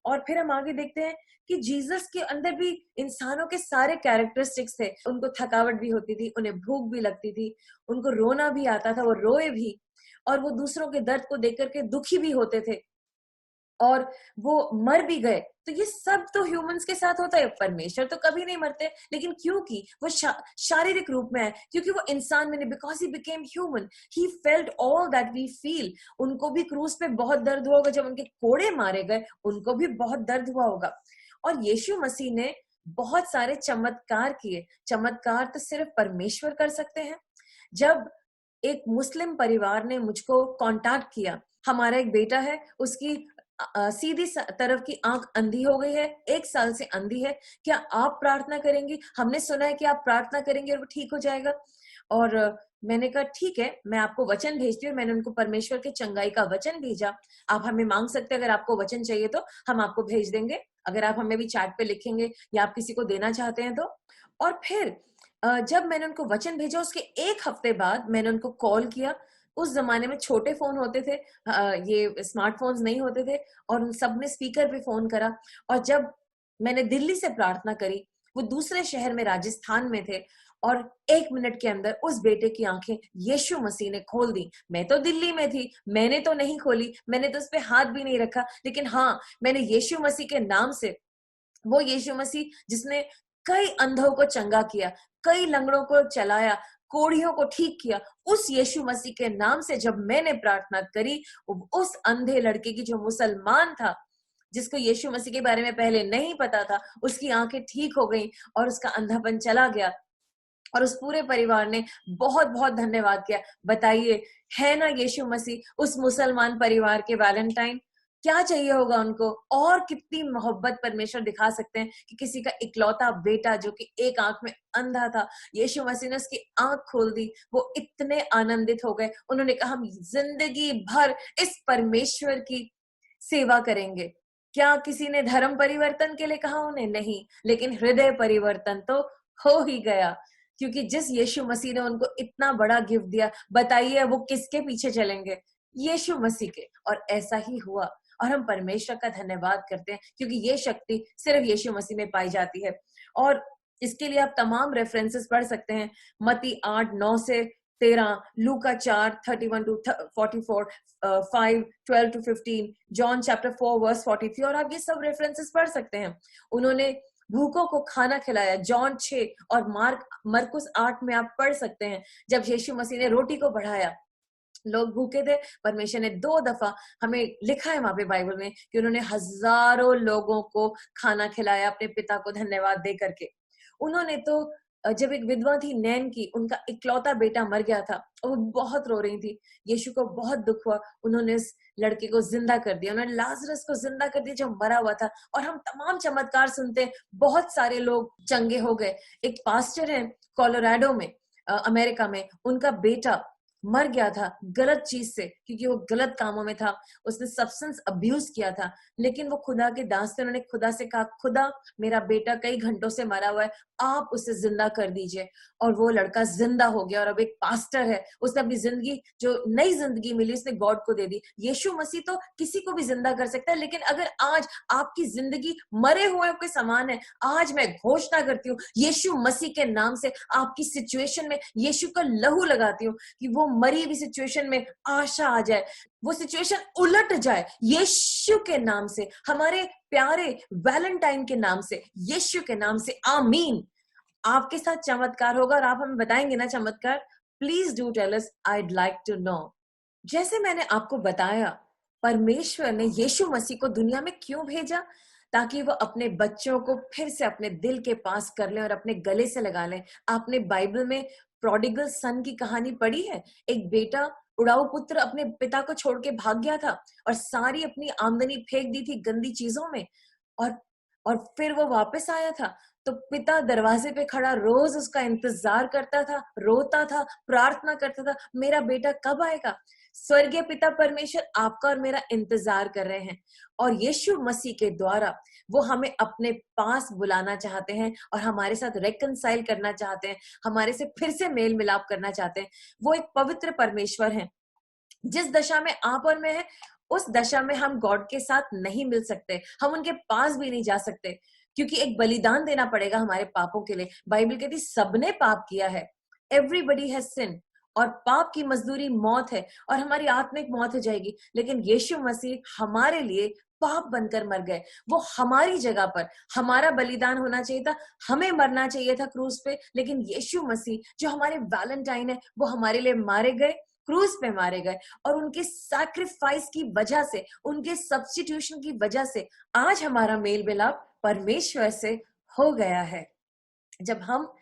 और फिर हम आगे देखते हैं कि जीसस के अंदर भी इंसानों के सारे कैरेक्टरिस्टिक्स थे। उनको थकावट भी होती थी, उन्हें भूख भी लगती थी, उनको रोना भी आता था, वो रोए भी, और वो दूसरों के दर्द को देख करके दुखी भी होते थे, और वो मर भी गए। तो ये सब तो ह्यूमंस के साथ होता है। परमेश्वर तो कभी नहीं मरते, लेकिन क्योंकि वो शारीरिक रूप में है, क्योंकि वो इंसान में, because he became human, he felt all that we feel. उनको भी क्रूस पे बहुत दर्द हुआ होगा, जब उनके कोड़े मारे गए उनको भी बहुत दर्द हुआ होगा। और यीशु मसीह ने बहुत सारे चमत्कार किए। चमत्कार तो सिर्फ परमेश्वर कर सकते हैं। जब एक मुस्लिम परिवार ने मुझको कांटेक्ट किया, हमारा एक बेटा है, उसकी सीधी तरफ की आंख अंधी हो गई है, 1 साल से अंधी है, क्या आप प्रार्थना करेंगी? हमने सुना है कि आप प्रार्थना करेंगे और वो ठीक हो जाएगा। और मैंने कहा ठीक है, मैं आपको वचन भेजती हूँ। मैंने उनको परमेश्वर के चंगाई का वचन भेजा। आप हमें मांग सकते हैं, अगर आपको वचन चाहिए तो हम आपको भेज देंगे, अगर आप हमें भी चैट पे लिखेंगे या आप किसी को देना चाहते हैं तो। और फिर जब मैंने उनको वचन भेजा उसके एक हफ्ते बाद मैंने उनको कॉल किया। उस जमाने में छोटे फोन होते थे, ये स्मार्टफोन्स नहीं होते थे, और उन सब ने स्पीकर पे फोन करा। और जब मैंने दिल्ली से प्रार्थना करी, वो दूसरे शहर में राजस्थान में थे, और 1 मिनट के अंदर उस बेटे की आंखें यीशु मसीह ने खोल दी। मैं तो दिल्ली में थी, मैंने तो नहीं खोली, मैंने तो उस पे हाथ भी नहीं रखा, लेकिन हाँ, मैंने यीशु मसीह के नाम से, वो यीशु मसीह जिसने कई अंधों को चंगा किया, कई लंगड़ों को चलाया, कोढ़ियों को ठीक किया, उस यीशु मसीह के नाम से जब मैंने प्रार्थना करी, उस अंधे लड़के की, जो मुसलमान था, जिसको यीशु मसीह के बारे में पहले नहीं पता था, उसकी आंखें ठीक हो गई और उसका अंधापन चला गया। और उस पूरे परिवार ने बहुत बहुत धन्यवाद किया। बताइए, है ना यीशु मसीह उस मुसलमान परिवार के वैलेंटाइन? क्या चाहिए होगा उनको? और कितनी मोहब्बत परमेश्वर दिखा सकते हैं कि किसी का इकलौता बेटा जो कि एक आंख में अंधा था, यीशु मसीह ने उसकी आंख खोल दी। वो इतने आनंदित हो गए, उन्होंने कहा हम जिंदगी भर इस परमेश्वर की सेवा करेंगे। क्या किसी ने धर्म परिवर्तन के लिए कहा उन्हें? नहीं, लेकिन हृदय परिवर्तन तो हो ही गया, क्योंकि जिस यीशु मसीह ने उनको इतना बड़ा गिफ्ट दिया, बताइए वो किसके पीछे चलेंगे? यीशु मसीह के। और ऐसा ही हुआ, और हम परमेश्वर का धन्यवाद करते हैं, क्योंकि ये शक्ति सिर्फ यीशु मसीह में पाई जाती है। और इसके लिए आप तमाम रेफरेंसेस पढ़ सकते हैं, मत्ती 8:9-13, लूका 4:31-44, 5:12-15, जॉन चैप्टर 4:43, और आप ये सब रेफरेंसेस पढ़ सकते हैं। उन्होंने भूखों को खाना खिलाया, जॉन 6, और मरकुस 8 में आप पढ़ सकते हैं, जब यीशु मसीह ने रोटी को बढ़ाया, लोग भूखे थे, परमेश्वर ने 2 दफा, हमें लिखा है वहां पे बाइबल में, कि उन्होंने हजारों लोगों को खाना खिलाया अपने पिता को धन्यवाद दे करके। उन्होंने तो जब एक विधवा थी नैन की, उनका इकलौता बेटा मर गया था और वो बहुत रो रही थी, यीशु को बहुत दुख हुआ, उन्होंने इस लड़के को जिंदा कर दिया, उन्होंने लाजरस को जिंदा कर दिया जो मरा हुआ था। और हम तमाम चमत्कार सुनते हैं, बहुत सारे लोग चंगे हो गए। एक पास्टर है कोलोराडो में, अमेरिका में, उनका बेटा मर गया था गलत चीज से, क्योंकि वो गलत कामों में था, उसने सब्सटेंस अब्यूज किया था। लेकिन वो खुदा के दास थे, उन्होंने खुदा से कहा, खुदा मेरा बेटा कई घंटों से मरा हुआ है, आप उसे जिंदा कर दीजिए। और वो लड़का जिंदा हो गया, और अब एक पास्टर है, उसने अपनी जिंदगी, जो नई जिंदगी मिली, उसने गॉड को दे दी। यीशु मसीह तो किसी को भी जिंदा कर सकता है, लेकिन अगर आज आपकी जिंदगी मरे हुए के समान है, आज मैं घोषणा करती हूँ यीशु मसीह के नाम से, आपकी सिचुएशन में यीशु का लहू लगाती हूँ, कि वो मरी हुई सिचुएशन में आशा आ जाए, वो सिचुएशन उलट जाए यीशु के नाम से, हमारे प्यारे वैलेंटाइन के नाम से, यीशु के नाम से। आमीन। आपके साथ चमत्कार होगा, और आप हमें बताएंगे ना चमत्कार? Please do tell us, I'd like to know. जैसे मैंने आपको बताया, परमेश्वर ने यीशु मसीह को दुनिया में क्यों भेजा? ताकि वो अपने बच्चों को फिर से अपने दिल के पास कर लें और अपने गले से लगा लें। आपने बाइबल में प्रोडिगल सन की कहानी पढ़ी है? एक बेटा, उड़ाऊ पुत्र, अपने पिता को छोड़ के भाग गया था और सारी अपनी आमदनी फेंक दी थी गंदी चीजों में, और फिर वो वापस आया था। तो पिता दरवाजे पे खड़ा रोज उसका इंतजार करता था, रोता था, प्रार्थना करता था, मेरा बेटा कब आएगा? स्वर्गीय पिता परमेश्वर आपका और मेरा इंतजार कर रहे हैं, और यीशु मसीह के द्वारा वो हमें अपने पास बुलाना चाहते हैं और हमारे साथ रेकनसाइल करना चाहते हैं, हमारे से फिर से मेल मिलाप करना चाहते हैं। वो एक पवित्र परमेश्वर हैं। जिस दशा में आप और मैं हैं, उस दशा में हम गॉड के साथ नहीं मिल सकते, हम उनके पास भी नहीं जा सकते, क्योंकि एक बलिदान देना पड़ेगा हमारे पापों के लिए। बाइबल कहती सबने पाप किया है, एवरीबडी हैज सिन, और पाप की मजदूरी मौत है, और हमारी आत्मिक मौत हो जाएगी। लेकिन यीशु मसीह हमारे लिए पाप बनकर मर गए, वो हमारी जगह पर, हमारा बलिदान होना चाहिए था, हमें मरना चाहिए था क्रूस पे, लेकिन यीशु मसीह जो हमारे वैलेंटाइन है, वो हमारे लिए मारे गए, क्रूस पे मारे गए, और उनके सैक्रिफाइस की वजह से, उनके सब्स्टिट्यूशन की वजह से आज हमारा मेल मिलाप परमेश्वर से हो गया है। जब हम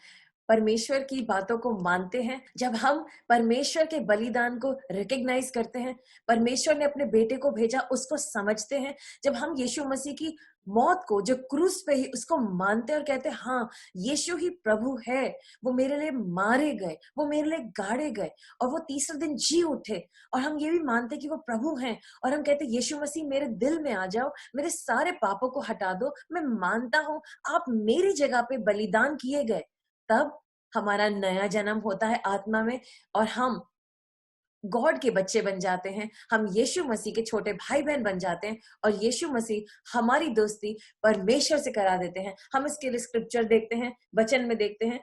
परमेश्वर की बातों को मानते हैं, जब हम परमेश्वर के बलिदान को रिकॉग्नाइज करते हैं, परमेश्वर ने अपने बेटे को भेजा उसको समझते हैं, जब हम यीशु मसीह की मौत को, जो क्रूस पे ही, उसको मानते हैं और कहते हैं हाँ यीशु ही प्रभु है, वो मेरे लिए मारे गए, वो मेरे लिए गाड़े गए, और वो तीसरे दिन जी उठे, और हम ये भी मानते हैं कि वो प्रभु हैं, और हम कहते हैं यीशु मसीह मेरे दिल में आ जाओ, मेरे सारे पापों को हटा दो, मैं मानता हूं आप मेरी जगह पे बलिदान किए गए। तब हमारा नया जन्म होता है आत्मा में और हम गॉड के बच्चे बन जाते हैं, हम यीशु मसीह के छोटे भाई बहन बन जाते हैं और यीशु मसीह हमारी दोस्ती परमेश्वर से करा देते हैं। हम इसके लिए स्क्रिप्चर देखते हैं, वचन में देखते हैं।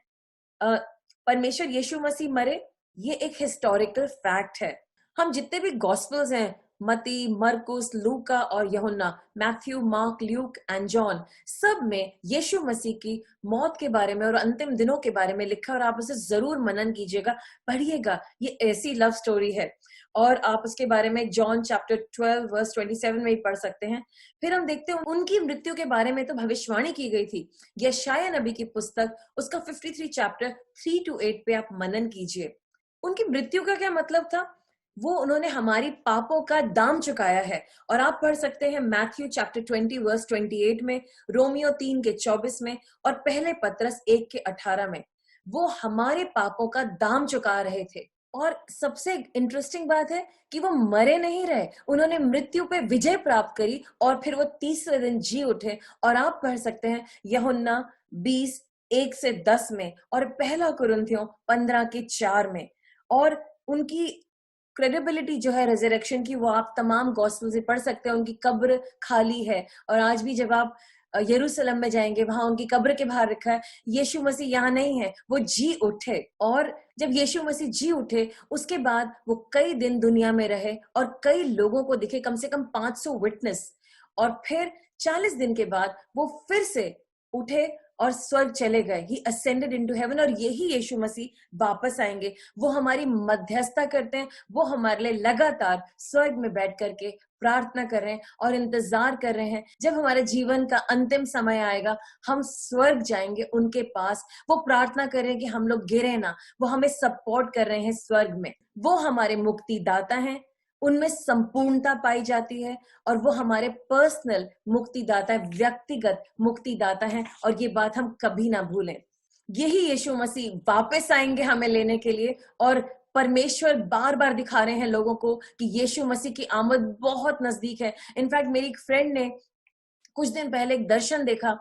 परमेश्वर यीशु मसीह मरे, ये एक हिस्टोरिकल फैक्ट है। हम जितने भी गॉस्पेल्स हैं, मती, मरकुस, लूका और यूहन्ना, Matthew, mark, Luke and John, सब में यीशु मसीह की मौत के बारे में और अंतिम दिनों के बारे में लिखा, और आप उसे जरूर मनन कीजिएगा, पढ़िएगा। ये ऐसी लव स्टोरी है और आप उसके बारे में जॉन चैप्टर 12 वर्स 27 में ही पढ़ सकते हैं। फिर हम देखते हैं उनकी मृत्यु के बारे में तो भविष्यवाणी की गई थी। यशायाह नबी की पुस्तक उसका 53 चैप्टर 3 to 8 पे आप मनन कीजिए। उनकी मृत्यु का क्या मतलब था? वो उन्होंने हमारी पापों का दाम चुकाया है। और आप पढ़ सकते हैं मैथ्यू चैप्टर 20 वर्स 28 में, रोमियो 3 के 24 में और पहले पत्रस 1 के 18 में। वो हमारे पापों का दाम चुका रहे थे। और सबसे इंटरेस्टिंग बात है कि वो मरे नहीं रहे, उन्होंने मृत्यु पे विजय प्राप्त करी और फिर वो तीसरे दिन जी उठे। और आप पढ़ सकते हैं यूहन्ना 20 1 से 10 में और पहला कुरिन्थियों 15 के 4 में। और उनकी क्रेडिबिलिटी जो है रेजरेक्शन की, वो आप तमाम गॉस्पेल से पढ़ सकते हैं। उनकी कब्र खाली है और आज भी जब आप यरूशलेम में जाएंगे, वहां उनकी कब्र के बाहर लिखा है यीशु मसीह यहाँ नहीं है, वो जी उठे। और जब यीशु मसीह जी उठे उसके बाद वो कई दिन दुनिया में रहे और कई लोगों को दिखे, कम से कम 500 विटनेस। और फिर 40 दिन के बाद वो फिर से उठे और स्वर्ग चले गए। ही असेंडेड इनटू हेवन। और यही यीशु मसीह वापस आएंगे। वो हमारी मध्यस्थता करते हैं, वो हमारे लिए लगातार स्वर्ग में बैठ करके प्रार्थना कर रहे हैं और इंतजार कर रहे हैं जब हमारे जीवन का अंतिम समय आएगा, हम स्वर्ग जाएंगे उनके पास। वो प्रार्थना कर रहे हैं कि हम लोग गिरे ना, वो हमें सपोर्ट कर रहे हैं स्वर्ग में। वो हमारे मुक्तिदाता हैं, उनमें संपूर्णता पाई जाती है और वो हमारे पर्सनल मुक्तिदाता है, व्यक्तिगत मुक्तिदाता हैं। और ये बात हम कभी ना भूलें। यही यीशु मसीह वापस आएंगे हमें लेने के लिए। और परमेश्वर बार बार दिखा रहे हैं लोगों को कि यीशु मसीह की आमद बहुत नजदीक है। इनफैक्ट मेरी एक फ्रेंड ने कुछ दिन पहले एक दर्शन देखा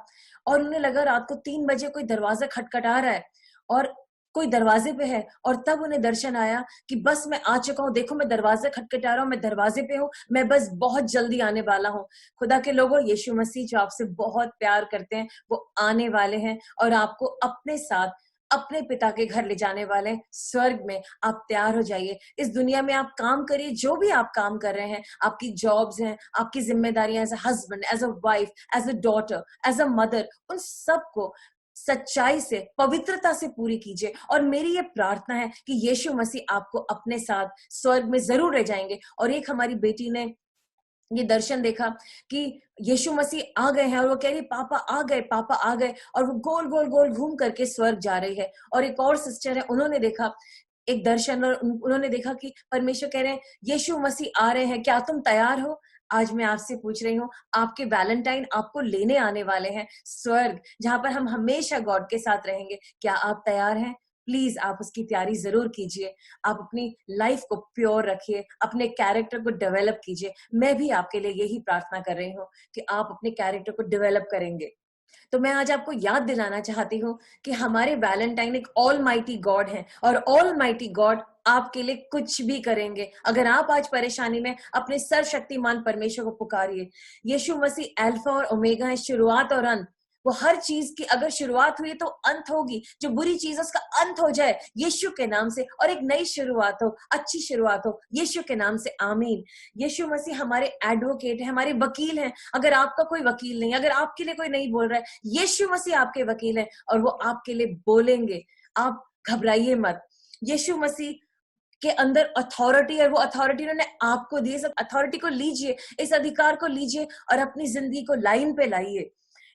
और उन्हें लगा रात को 3 बजे कोई दरवाजा खटखटा रहा है और कोई दरवाजे पे है। और तब उन्हें दर्शन आया कि बस मैं आ चुका हूँ, देखो मैं दरवाजा खटखटा रहा हूँ, मैं दरवाजे पे हूँ, मैं बस बहुत जल्दी आने वाला हूँ। खुदा के लोगों, यीशु मसीह जो आपसे बहुत प्यार करते हैं वो आने वाले हैं और आपको अपने साथ अपने पिता के घर ले जाने वाले हैं, स्वर्ग में। आप तैयार हो जाइए। इस दुनिया में आप काम करिए, जो भी आप काम कर रहे हैं, आपकी जॉब्स हैं, आपकी जिम्मेदारियां as a husband, as a wife, as a daughter, as a mother, उन सबको सच्चाई से, पवित्रता से पूरी कीजिए। और मेरी ये प्रार्थना है कि यीशु मसीह आपको अपने साथ स्वर्ग में जरूर ले जाएंगे। और एक हमारी बेटी ने ये दर्शन देखा कि यीशु मसीह आ गए हैं और वो कह रही पापा आ गए, पापा आ गए। और वो गोल गोल गोल घूम करके स्वर्ग जा रही है। और एक और सिस्टर है, उन्होंने देखा एक दर्शन और उन्होंने देखा कि परमेश्वर कह रहे हैं यीशु मसीह आ रहे हैं, क्या तुम तैयार हो? आज मैं आपसे पूछ रही हूँ, आपके वैलेंटाइन आपको लेने आने वाले हैं स्वर्ग, जहां पर हम हमेशा गॉड के साथ रहेंगे। क्या आप तैयार हैं? प्लीज आप उसकी तैयारी जरूर कीजिए। आप अपनी लाइफ को प्योर रखिए, अपने कैरेक्टर को डेवलप कीजिए। मैं भी आपके लिए यही प्रार्थना कर रही हूँ कि आप अपने कैरेक्टर को डेवलप करेंगे। तो मैं आज आपको याद दिलाना चाहती हूँ कि हमारे वैलेंटाइन एक ऑल माइटी गॉड है और ऑल माइटी गॉड आपके लिए कुछ भी करेंगे। अगर आप आज परेशानी में, अपने सर्वशक्तिमान परमेश्वर को पुकारिए। यीशु मसीह अल्फा और ओमेगा है, शुरुआत और अंत। वो हर चीज की अगर शुरुआत हुई तो अंत होगी। जो बुरी चीज है उसका अंत हो जाए यीशु के नाम से और एक नई शुरुआत हो, अच्छी शुरुआत हो यीशु के नाम से। आमीन। यीशु मसीह हमारे एडवोकेट है, हमारे वकील हैं। अगर आपका कोई वकील नहीं, अगर आपके लिए कोई नहीं बोल रहा है, यीशु मसीह आपके वकील है और वो आपके लिए बोलेंगे। आप घबराइए मत। यीशु मसीह के अंदर अथॉरिटी है, वो अथॉरिटी उन्होंने आपको दी है। सब अथॉरिटी को लीजिए, इस अधिकार को लीजिए और अपनी जिंदगी को लाइन पे लाइए।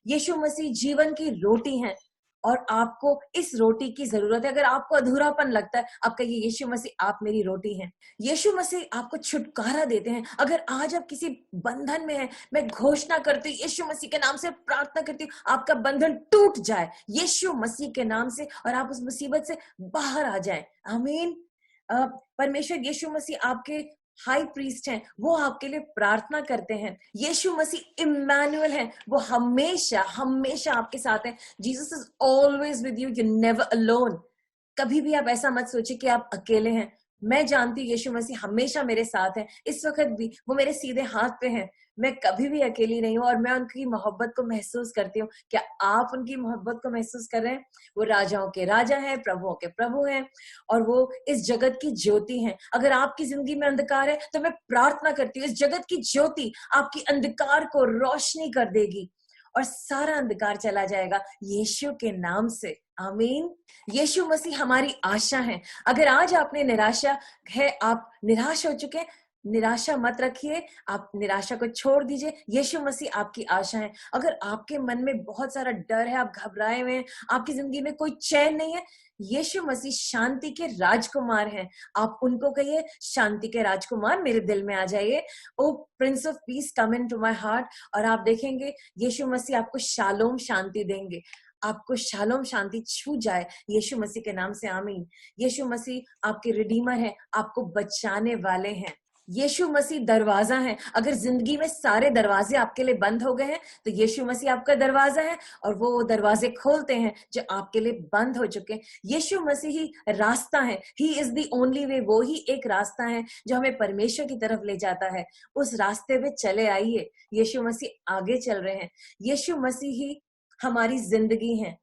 यीशु मसीह जीवन की रोटी हैं और आपको इस रोटी की जरूरत है। अगर आपको अधूरापन लगता है, आप कहिए यीशु मसीह आप मेरी रोटी हैं। यीशु मसीह आपको छुटकारा देते हैं। अगर आज आप किसी बंधन में हैं, मैं घोषणा करती हूँ, यीशु मसीह के नाम से प्रार्थना करती हूँ, आपका बंधन टूट जाए यीशु मसीह के नाम से और आप उस मुसीबत से बाहर आ जाएं। आमीन। परमेश्वर यीशु मसीह आपके हाई प्रीस्ट हैं, वो आपके लिए प्रार्थना करते हैं। यीशु मसीह इम्मानुएल हैं, वो हमेशा हमेशा आपके साथ हैं। Jesus is always with you, you never alone. कभी भी आप ऐसा मत सोचिए कि आप अकेले हैं। मैं जानती हूँ यीशु मसीह हमेशा मेरे साथ है, इस वक्त भी वो मेरे सीधे हाथ पे हैं। मैं कभी भी अकेली नहीं हूँ और मैं उनकी मोहब्बत को महसूस करती हूँ। क्या आप उनकी मोहब्बत को महसूस कर रहे हैं? वो राजाओं के राजा हैं, प्रभुओं के प्रभु हैं और वो इस जगत की ज्योति हैं। अगर आपकी जिंदगी में अंधकार है तो मैं प्रार्थना करती हूँ, इस जगत की ज्योति आपकी अंधकार को रोशनी कर देगी और सारा अंधकार चला जाएगा यीशु के नाम से। आमीन। यीशु मसीह हमारी आशा है। अगर आज आपने निराशा है, आप निराश हो चुके हैं, निराशा मत रखिए, आप निराशा को छोड़ दीजिए। यीशु मसीह आपकी आशा है। अगर आपके मन में बहुत सारा डर है, आप घबराए हुए हैं, आपकी जिंदगी में कोई चैन नहीं है, यीशु मसीह शांति के राजकुमार हैं। आप उनको कहिए, शांति के राजकुमार मेरे दिल में आ जाइए, O prince of peace come into my heart, और आप देखेंगे यीशु मसीह आपको शालोम शांति देंगे। आपको शालोम शांति छू जाए यीशु मसीह के नाम से। आमीन। यीशु मसीह आपके रिडीमर है, आपको बचाने वाले हैं। यीशु मसीह दरवाजा है। अगर जिंदगी में सारे दरवाजे आपके लिए बंद हो गए हैं तो यीशु मसीह आपका दरवाजा है और वो दरवाजे खोलते हैं जो आपके लिए बंद हो चुके हैं। यीशु मसीह ही रास्ता है। He is the only way. वो ही एक रास्ता है जो हमें परमेश्वर की तरफ ले जाता है। उस रास्ते पे चले आइए। यीशु मसीह आगे चल रहे हैं। यीशु मसीह ही हमारी जिंदगी है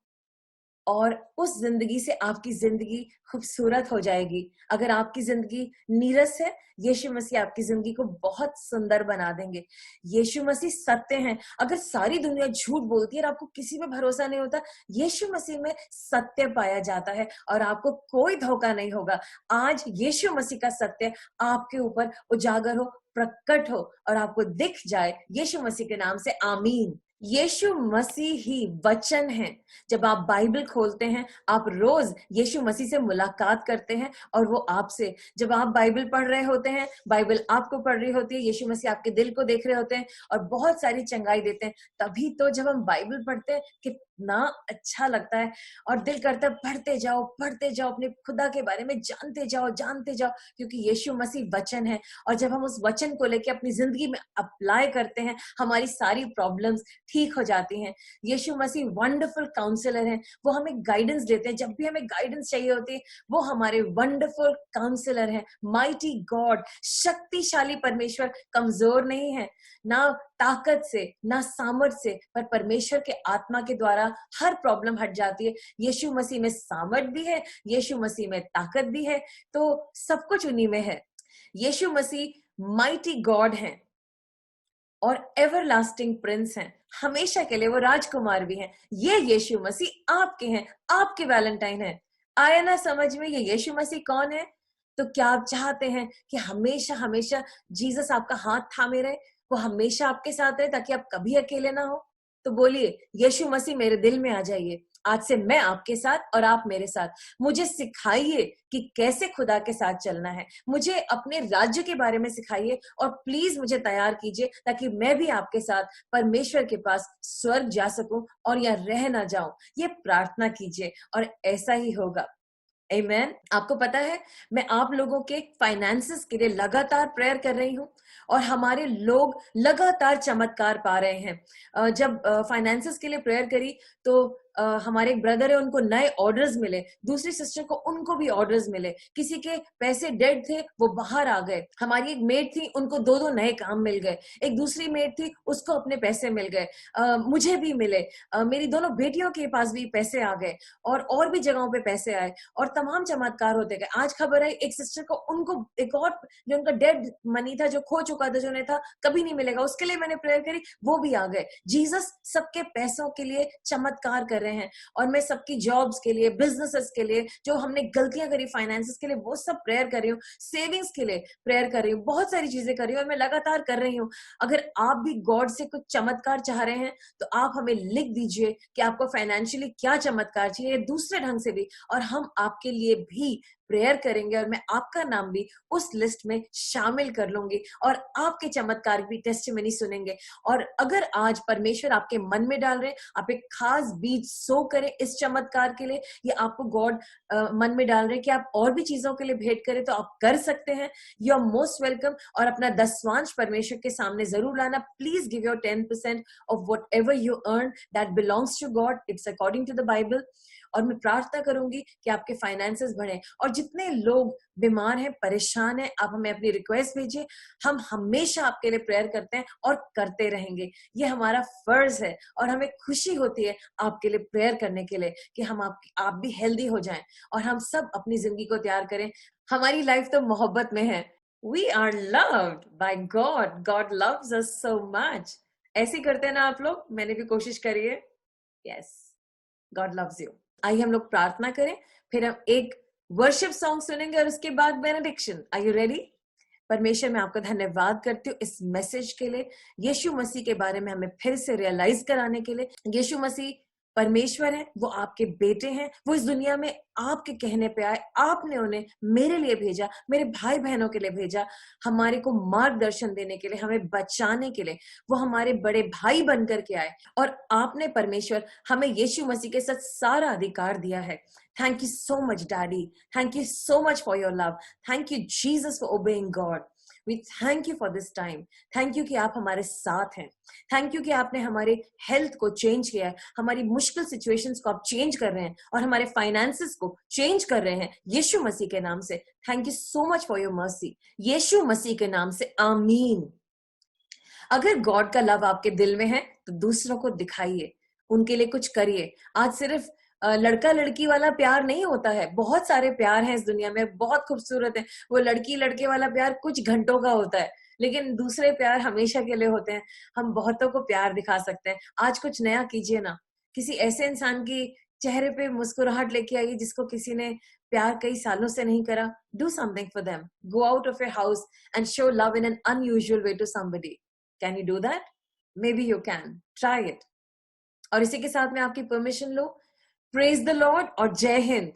और उस जिंदगी से आपकी जिंदगी खूबसूरत हो जाएगी। अगर आपकी जिंदगी नीरस है, यीशु मसीह आपकी जिंदगी को बहुत सुंदर बना देंगे। यीशु मसीह सत्य हैं। अगर सारी दुनिया झूठ बोलती है और आपको किसी पे भरोसा नहीं होता, यीशु मसीह में सत्य पाया जाता है और आपको कोई धोखा नहीं होगा। आज यीशु मसीह का सत्य आपके ऊपर उजागर हो, प्रकट हो और आपको दिख जाए यीशु मसीह के नाम से। आमीन। यीशु मसीह ही वचन है। जब आप बाइबल खोलते हैं, आप रोज यीशु मसीह से मुलाकात करते हैं और वो आपसे, जब आप बाइबल पढ़ रहे होते हैं, बाइबल आपको पढ़ रही होती है, यीशु मसीह आपके दिल को देख रहे होते हैं और बहुत सारी चंगाई देते हैं। तभी तो जब हम बाइबल पढ़ते हैं कितना अच्छा लगता है और दिल करता है पढ़ते जाओ, अपने खुदा के बारे में जानते जाओ, क्योंकि यीशु मसीह वचन है। और जब हम उस वचन को लेके अपनी जिंदगी में अप्लाई करते हैं, हमारी सारी प्रॉब्लम्स ठीक हो जाती हैं। यीशु मसीह वंडरफुल काउंसलर हैं। वो हमें गाइडेंस देते हैं। जब भी हमें गाइडेंस चाहिए होती है, वो हमारे वंडरफुल काउंसलर हैं। माइटी गॉड, शक्तिशाली परमेश्वर कमजोर नहीं है, ना ताकत से ना सामर्थ से, पर परमेश्वर के आत्मा के द्वारा हर प्रॉब्लम हट जाती है। यीशु मसीह में सामर्थ भी है, यीशु मसीह में ताकत भी है, तो सब कुछ उन्हीं में है। यीशु मसीह माइटी गॉड हैं और एवरलास्टिंग प्रिंस हैं। हमेशा के लिए वो राजकुमार भी हैं। ये यीशु मसीह आपके हैं, आपके वैलेंटाइन हैं। आया ना समझ में ये यीशु मसीह कौन है? तो क्या आप चाहते हैं कि हमेशा हमेशा जीसस आपका हाथ थामे रहे, वो हमेशा आपके साथ रहे ताकि आप कभी अकेले ना हो? तो बोलिए, यीशु मसीह मेरे दिल में आ जाइए। आज से मैं आपके साथ और आप मेरे साथ। मुझे सिखाइए कि कैसे खुदा के साथ चलना है। मुझे अपने राज्य के बारे में सिखाइए और प्लीज मुझे तैयार कीजिए ताकि मैं भी आपके साथ परमेश्वर के पास स्वर्ग जा सकूं और यहाँ रह ना जाऊं। ये प्रार्थना कीजिए और ऐसा ही होगा। आमेन। आपको पता है, मैं आप लोगों के फाइनेंसेस के लिए लगातार प्रेयर कर रही हूँ और हमारे लोग लगातार चमत्कार पा रहे हैं। जब फाइनेंसेस के लिए प्रेयर करी तो हमारे एक ब्रदर है, उनको नए ऑर्डर्स मिले। दूसरी सिस्टर को, उनको भी ऑर्डर्स मिले। किसी के पैसे डेड थे, वो बाहर आ गए। हमारी एक मेड थी, उनको 2 नए काम मिल गए। एक दूसरी मेड थी, उसको अपने पैसे मिल गए। मुझे भी मिले। मेरी दोनों बेटियों के पास भी पैसे आ गए और भी जगहों पे पैसे आए और तमाम चमत्कार होते गए। आज खबर है एक सिस्टर को, उनको एक और जो उनका डेड मनी था, जो खो चुका था, जो नहीं था, कभी नहीं मिलेगा, उसके लिए मैंने प्रेयर करी, वो भी आ गए। जीसस सबके पैसों के लिए चमत्कार कर रहे हैं और मैं सबकी जॉब्स के लिए, बिजनेसेस के लिए, जो हमने गलतियां करी फाइनेंसेस के लिए, वो सब प्रेयर कर रही हूँ। सेविंग्स के लिए प्रेयर कर रही हूँ। बहुत सारी चीजें कर रही हूँ और मैं लगातार कर रही हूँ। अगर आप भी गॉड से कुछ चमत्कार चाह रहे हैं तो आप हमें लिख दीजिए कि आपको फाइनेंशियली क्या चमत्कार चाहिए, दूसरे ढंग से भी, और हम आपके लिए भी प्रेयर करेंगे और मैं आपका नाम भी उस लिस्ट में शामिल कर लूंगी और आपके चमत्कार की टेस्टिमनी सुनेंगे। और अगर आज परमेश्वर आपके मन में डाल रहे हैं, आप एक खास बीज सो करें इस चमत्कार के लिए, या आपको गॉड मन में डाल रहे हैं कि आप और भी चीजों के लिए भेंट करें, तो आप कर सकते हैं। You are most welcome. और अपना 10वांश परमेश्वर के सामने जरूर लाना। Please give your 10% of whatever you earn, that belongs to God, it's according to the Bible. और मैं प्रार्थना करूंगी कि आपके फाइनेंसेस बढ़े। और जितने लोग बीमार हैं, परेशान हैं, आप हमें अपनी रिक्वेस्ट भेजिए। हम हमेशा आपके लिए प्रेयर करते हैं और करते रहेंगे। ये हमारा फर्ज है और हमें खुशी होती है आपके लिए प्रेयर करने के लिए कि आप भी हेल्दी हो जाएं और हम सब अपनी जिंदगी को तैयार करें। हमारी लाइफ तो मोहब्बत में है। We are loved by God. God loves us so much. ऐसे ही करते हैं ना आप लोग? मैंने भी कोशिश करी है। Yes, God loves you. आइए हम लोग प्रार्थना करें, फिर हम एक वर्शिप सॉन्ग सुनेंगे और उसके बाद बेनेडिक्शन। Are you ready? परमेश्वर, मैं आपका धन्यवाद करती हूँ इस मैसेज के लिए, यीशु मसीह के बारे में हमें फिर से रियलाइज कराने के लिए। यीशु मसीह परमेश्वर है, वो आपके बेटे हैं, वो इस दुनिया में आपके कहने पे आए, आपने उन्हें मेरे लिए भेजा, मेरे भाई बहनों के लिए भेजा, हमारे को मार्गदर्शन देने के लिए, हमें बचाने के लिए। वो हमारे बड़े भाई बनकर के आए और आपने परमेश्वर हमें यीशु मसीह के साथ सारा अधिकार दिया है। Thank you so much, Daddy. Thank you so much for your love. Thank you, Jesus, for obeying God. We thank you for this time. Thank you कि आप हमारे साथ हैं। Thank you कि आपने हमारे हेल्थ को चेंज किया है, हमारी मुश्किल सिचुएशंस को आप चेंज कर रहे हैं और हमारे फाइनेंसेस को चेंज कर रहे हैं यीशु मसीह के नाम से। Thank you so much for your mercy. यीशु मसीह के नाम से आमीन। अगर गॉड का लव आपके दिल में है तो दूसरों को दिखाइए, उनके लिए कुछ करिए। आज सिर्फ लड़का लड़की वाला प्यार नहीं होता है, बहुत सारे प्यार हैं इस दुनिया में, बहुत खूबसूरत है। वो लड़की लड़के वाला प्यार कुछ घंटों का होता है, लेकिन दूसरे प्यार हमेशा के लिए होते हैं। हम बहुतों को प्यार दिखा सकते हैं। आज कुछ नया कीजिए ना, किसी ऐसे इंसान की चेहरे पे मुस्कुराहट लेके आइए जिसको किसी ने प्यार कई सालों से नहीं करा। Do something for them. Go out of your house and show love in an unusual way to somebody. Can you do that? Maybe you can try it. और इसी के साथ मैं आपकी परमिशन लो। प्रेज द लॉर्ड और जय हिंद।